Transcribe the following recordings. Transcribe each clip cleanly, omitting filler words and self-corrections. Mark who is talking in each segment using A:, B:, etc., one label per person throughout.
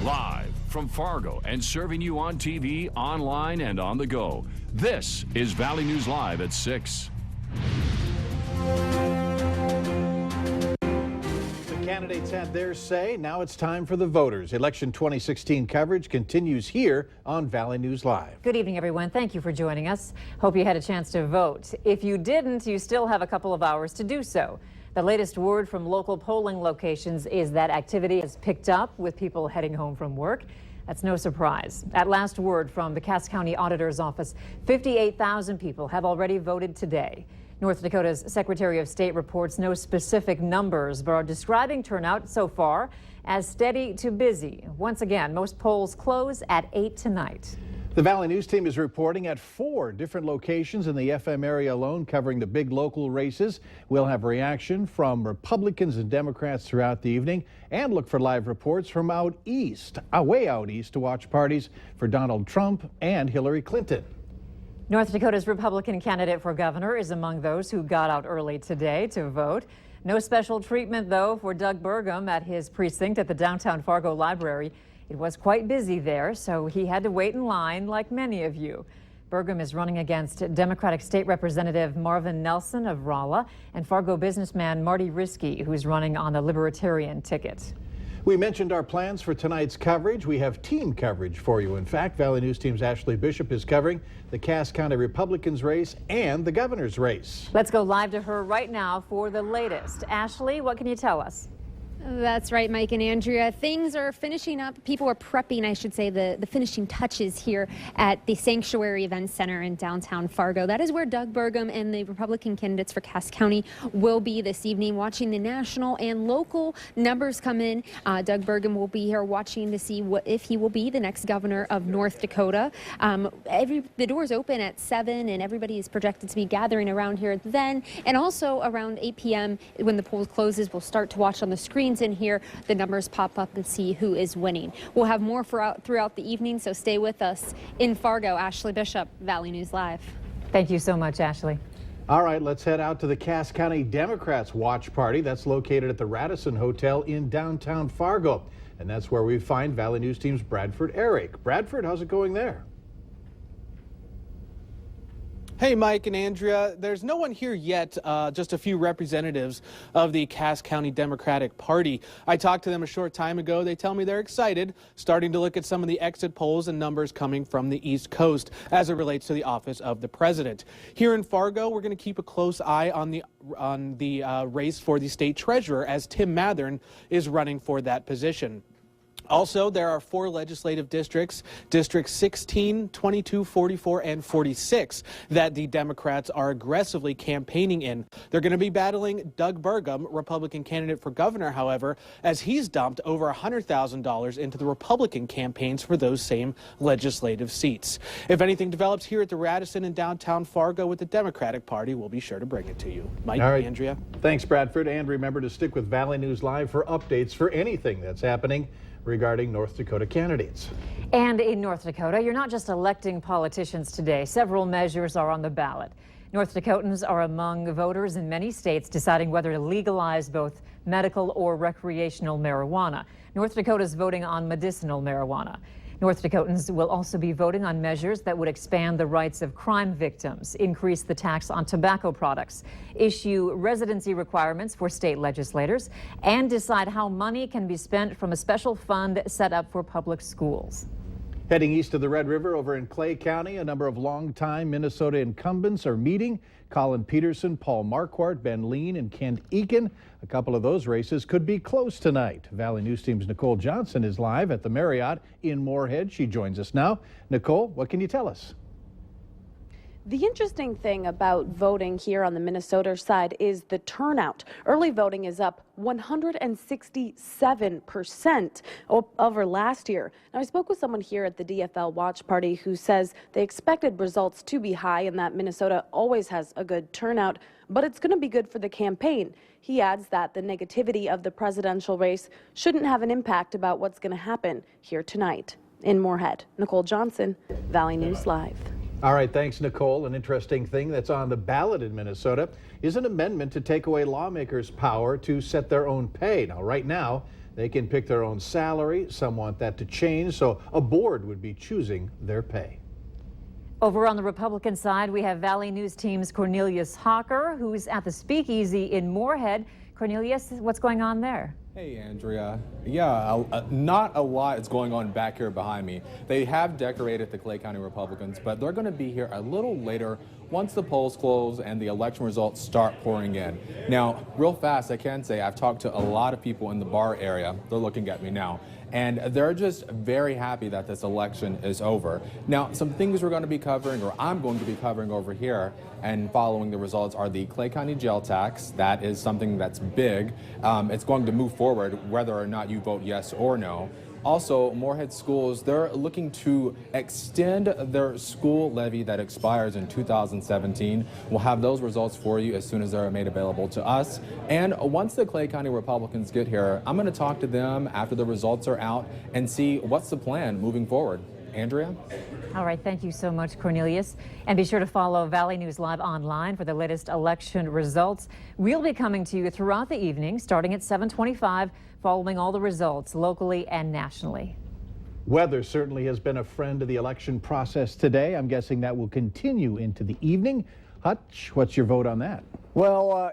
A: Live from Fargo and serving you on TV, online, and on the go. This is Valley News Live at 6.
B: Candidates had their say. Now it's time for the voters. Election 2016 coverage continues here on Valley News Live.
C: Good evening, everyone. Thank you for joining us. Hope you had a chance to vote. If you didn't, you still have a couple of hours to do so. The latest word from local polling locations is that activity has picked up with people heading home from work. That's no surprise. At last word from the Cass County Auditor's Office, 58,000 people have already voted today. North Dakota's Secretary of State reports no specific numbers, but are describing turnout so far as steady to busy. Once again, most polls close at 8 tonight.
B: The Valley News team is reporting at 4 different locations in the FM area alone, covering the big local races. We'll have reaction from Republicans and Democrats throughout the evening and look for live reports from out east, way out east, to watch parties for Donald Trump and Hillary Clinton.
C: North Dakota's Republican candidate for governor is among those who got out early today to vote. No special treatment, though, for Doug Burgum at his precinct at the downtown Fargo Library. It was quite busy there, so he had to wait in line like many of you. Burgum is running against Democratic State Representative Marvin Nelson of Rolla and Fargo businessman Marty Riskey, who's running on the Libertarian ticket.
B: We mentioned our plans for tonight's coverage. We have team coverage for you. In fact, Valley News team's Ashley Bishop is covering the Cass County Republicans race and the governor's race.
C: Let's go live to her right now for the latest. Ashley, what can you tell us?
D: That's right, Mike and Andrea. Things are finishing up. People are prepping, I should say, the finishing touches here at the Sanctuary Event Center in downtown Fargo. That is where Doug Burgum and the Republican candidates for Cass County will be this evening, watching the national and local numbers come in. Doug Burgum will be here watching to see if he will be the next governor of North Dakota. The doors open at 7, and everybody is projected to be gathering around here then. And also around 8 p.m. when the polls closes, we'll start to watch on the screens in here the numbers pop up and see who is winning. We'll have more throughout the evening, so stay with us. In Fargo, Ashley Bishop, Valley News Live.
C: Thank you so much, Ashley.
B: All right, let's head out to the Cass County Democrats watch party. That's located at the Radisson Hotel in downtown Fargo. And that's where we find Valley News team's Bradford Eric. Bradford, how's it going there?
E: Hey, Mike and Andrea. There's no one here yet, just a few representatives of the Cass County Democratic Party. I talked to them a short time ago. They tell me they're excited, starting to look at some of the exit polls and numbers coming from the East Coast as it relates to the office of the president. Here in Fargo, we're going to keep a close eye on the race for the state treasurer, as Tim Mathern is running for that position. Also, there are 4 legislative districts, Districts 16, 22, 44, and 46, that the Democrats are aggressively campaigning in. They're going to be battling Doug Burgum, Republican candidate for governor, however, as he's dumped over $100,000 into the Republican campaigns for those same legislative seats. If anything develops here at the Radisson in downtown Fargo with the Democratic Party, we'll be sure to bring it to you. Mike,
B: all right.
E: Andrea.
B: Thanks, Bradford. And remember to stick with Valley News Live for updates for anything that's happening regarding North Dakota candidates.
C: And in North Dakota, you're not just electing politicians today. Several measures are on the ballot. North Dakotans are among voters in many states deciding whether to legalize both medical or recreational marijuana. North Dakota is voting on medicinal marijuana. North Dakotans will also be voting on measures that would expand the rights of crime victims, increase the tax on tobacco products, issue residency requirements for state legislators, and decide how money can be spent from a special fund set up for public schools.
B: Heading east of the Red River over in Clay County, a number of longtime Minnesota incumbents are meeting. Colin Peterson, Paul Marquardt, Ben Lean, and Kent Eakin. A couple of those races could be close tonight. Valley News team's Nicole Johnson is live at the Marriott in Moorhead. She joins us now. Nicole, what can you tell us?
F: The interesting thing about voting here on the Minnesota side is the turnout. Early voting is up 167% over last year. Now, I spoke with someone here at the DFL watch party who says they expected results to be high and that Minnesota always has a good turnout, but it's going to be good for the campaign. He adds that the negativity of the presidential race shouldn't have an impact about what's going to happen here tonight. In Moorhead, Nicole Johnson, Valley News Live.
B: All right, thanks, Nicole. An interesting thing that's on the ballot in Minnesota is an amendment to take away lawmakers' power to set their own pay. Now, right now, They can pick their own salary. Some want that to change, so a board would be choosing their pay.
C: Over on the Republican side, we have Valley News Team's Cornelius Hawker, who's at the Speakeasy in Moorhead. Cornelius, what's going on there?
G: Hey, Andrea. Yeah, not a lot is going on back here behind me. They have decorated the Clay County Republicans, but they're going to be here a little later once the polls close and the election results start pouring in. Now, real fast, I can say I've talked to a lot of people in the bar area. They're looking at me now. And they're just very happy that this election is over. Now, some things we're going to be covering, or I'm going to be covering over here and following the results, are the Clay County jail tax. That is something that's big. It's going to move forward whether or not you vote yes or no. Also, Moorhead schools, they're looking to extend their school levy that expires in 2017. We'll have those results for you as soon as they're made available to us. And once the Clay County Republicans get here, I'm going to talk to them after the results are out and see what's the plan moving forward. Andrea?
C: All right, thank you so much, Cornelius. And be sure to follow Valley News Live online for the latest election results. We'll be coming to you throughout the evening, starting at 7:25, following all the results locally and nationally.
B: Weather certainly has been a friend of the election process today. I'm guessing that will continue into the evening. Hutch, what's your vote on that?
H: Well,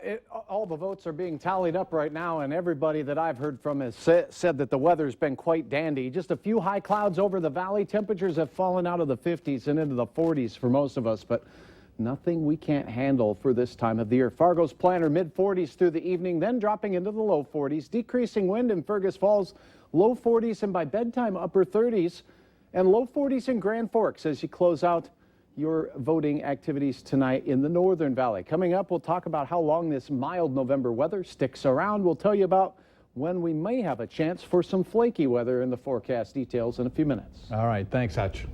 H: all the votes are being tallied up right now, and everybody that I've heard from has said that the weather's been quite dandy. Just a few high clouds over the valley. Temperatures have fallen out of the 50s and into the 40s for most of us, but nothing we can't handle for this time of the year. Fargo's planner mid-40s through the evening, then dropping into the low 40s. Decreasing wind in Fergus Falls, low 40s, and by bedtime upper 30s, and low 40s in Grand Forks as you close out your voting activities tonight in the Northern Valley. Coming up, we'll talk about how long this mild November weather sticks around. We'll tell you about when we may have a chance for some flaky weather in the forecast. Details in a few minutes.
B: All right, thanks, Hutch.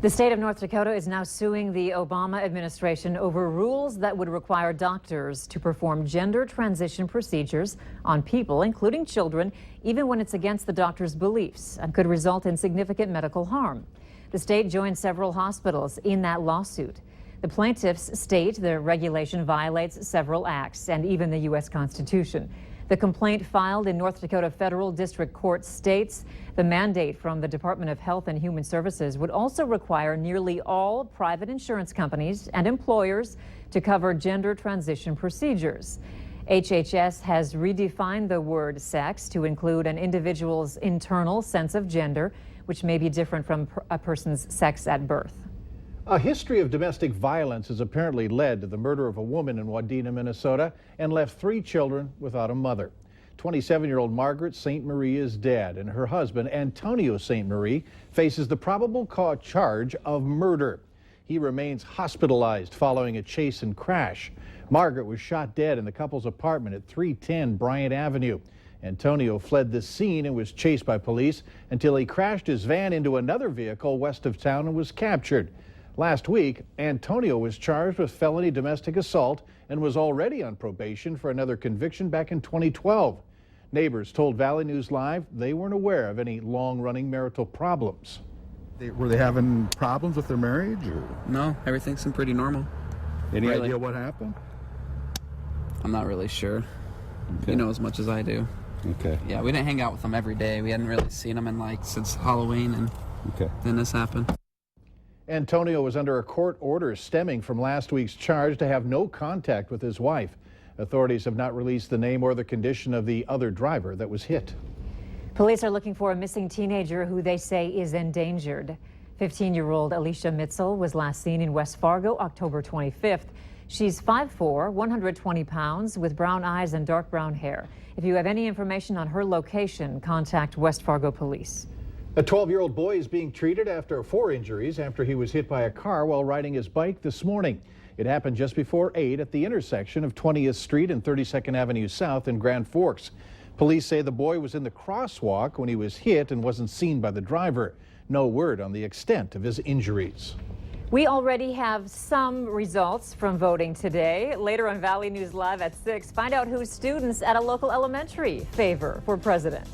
C: The state of North Dakota is now suing the Obama administration over rules that would require doctors to perform gender transition procedures on people, including children, even when it's against the doctor's beliefs and could result in significant medical harm. The state joined several hospitals in that lawsuit. The plaintiffs state the regulation violates several acts and even the U.S. Constitution. The complaint filed in North Dakota Federal District Court states the mandate from the Department of Health and Human Services would also require nearly all private insurance companies and employers to cover gender transition procedures. HHS has redefined the word sex to include an individual's internal sense of gender, which may be different from a person's sex at birth.
B: A history of domestic violence has apparently led to the murder of a woman in Wadena, Minnesota, and left 3 children without a mother. 27-year-old Margaret St. Marie is dead, and her husband, Antonio St. Marie, faces the probable charge of murder. He remains hospitalized following a chase and crash. Margaret was shot dead in the couple's apartment at 310 Bryant Avenue. Antonio fled the scene and was chased by police until he crashed his van into another vehicle west of town and was captured. Last week, Antonio was charged with felony domestic assault and was already on probation for another conviction back in 2012. Neighbors told Valley News Live they weren't aware of any long-running marital problems.
I: Were they having problems with their marriage? Or?
J: No, everything seemed pretty normal.
I: Any idea what happened?
J: I'm not really sure.
I: Okay.
J: You know as much as I do.
I: Okay.
J: Yeah, we didn't hang out with them every day. We hadn't really seen them in since Halloween, and then this happened.
B: Antonio was under a court order stemming from last week's charge to have no contact with his wife. Authorities have not released the name or the condition of the other driver that was hit.
C: Police are looking for a missing teenager who they say is endangered. 15-year-old Alicia Mitzel was last seen in West Fargo October 25th. She's 5'4", 120 pounds, with brown eyes and dark brown hair. If you have any information on her location, contact West Fargo Police.
B: A 12-year-old boy is being treated after 4 injuries after he was hit by a car while riding his bike this morning. It happened just before 8 at the intersection of 20th Street and 32nd Avenue South in Grand Forks. Police say the boy was in the crosswalk when he was hit and wasn't seen by the driver. No word on the extent of his injuries.
C: We already have some results from voting today. Later on Valley News Live at 6, find out who students at a local elementary favor for president.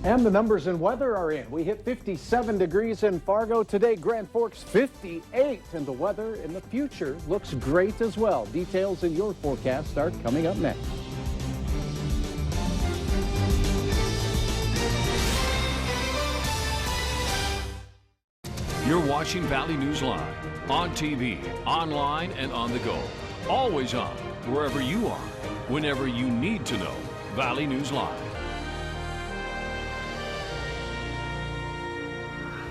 H: And the numbers and weather are in. We hit 57 degrees in Fargo today, Grand Forks 58, and the weather in the future looks great as well. Details in your forecast are coming up next.
A: You're watching Valley News Live on TV, online, and on the go. Always on, wherever you are, whenever you need to know. Valley News Live.